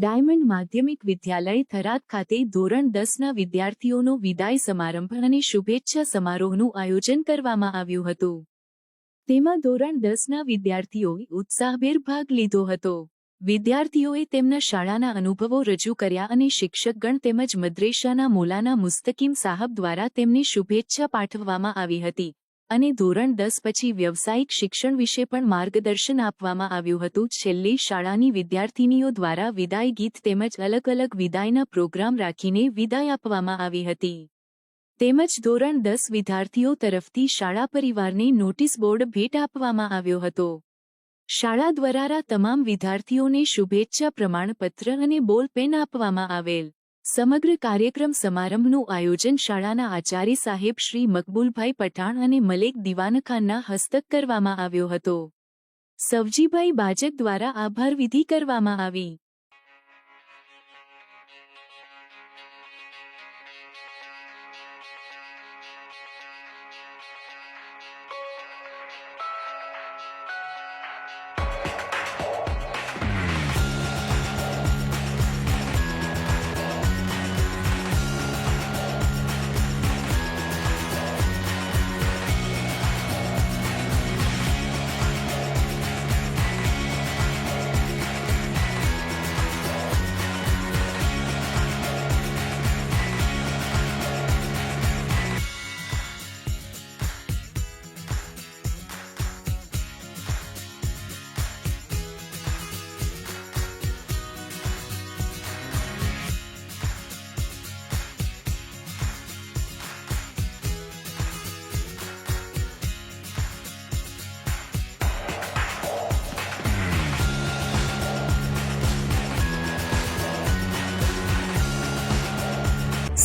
Diamond માધ્યમિક વિદ્યાલય થરાદ ખાતે ધોરણ 10ના વિદ્યાર્થીઓનો વિદાય સમારંભ અને શુભેચ્છા સમારોહનું આયોજન કરવામાં આવ્યું હતું. તેમાં ધોરણ 10ના વિદ્યાર્થીઓએ ઉત્સાહભેર ભાગ લીધો હતો. વિદ્યાર્થીઓએ તેમના શાળાના અનુભવો રજૂ કર્યા અને શિક્ષકગણ તેમજ મદ્રેસાના મૌલાના મુસ્તકીમ સાહબ દ્વારા તેમને શુભેચ્છા પાઠવવામાં આવી હતી અને ધોરણ 10 પછી વ્યવસાયિક શિક્ષણ વિશે પણ માર્ગદર્શન આપવામાં આવ્યું હતું. છેલ્લે શાળાની વિદ્યાર્થીનીઓ દ્વારા વિદાય ગીત તેમજ અલગ અલગ વિદાયના પ્રોગ્રામ રાખીને વિદાય આપવામાં આવી હતી. તેમજ ધોરણ 10 વિદ્યાર્થીઓ તરફથી શાળા પરિવારને નોટિસ બોર્ડ ભેટ આપવામાં આવ્યો હતો. શાળા દ્વારા તમામ વિદ્યાર્થીઓને શુભેચ્છા પ્રમાણપત્ર અને બોલ પેન આપવામાં આવેલ. સમગ્ર કાર્યક્રમ સમારંભનું આયોજન શાળાના આચાર્ય સાહેબ શ્રી મકબૂલભાઈ પઠાણ અને મલેક દિવાનખાનના હસ્તક કરવામાં આવ્યો હતો. સવજીભાઈ બાજક દ્વારા આભાર વિધિ કરવામાં આવી.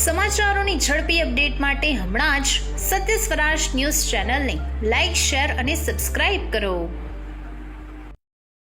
સમાચારોની ઝડપી અપડેટ માટે હમણાં જ સત્ય સ્વરાજ ન્યૂઝ ચેનલને લાઇક, શેર અને સબસ્ક્રાઇબ કરો.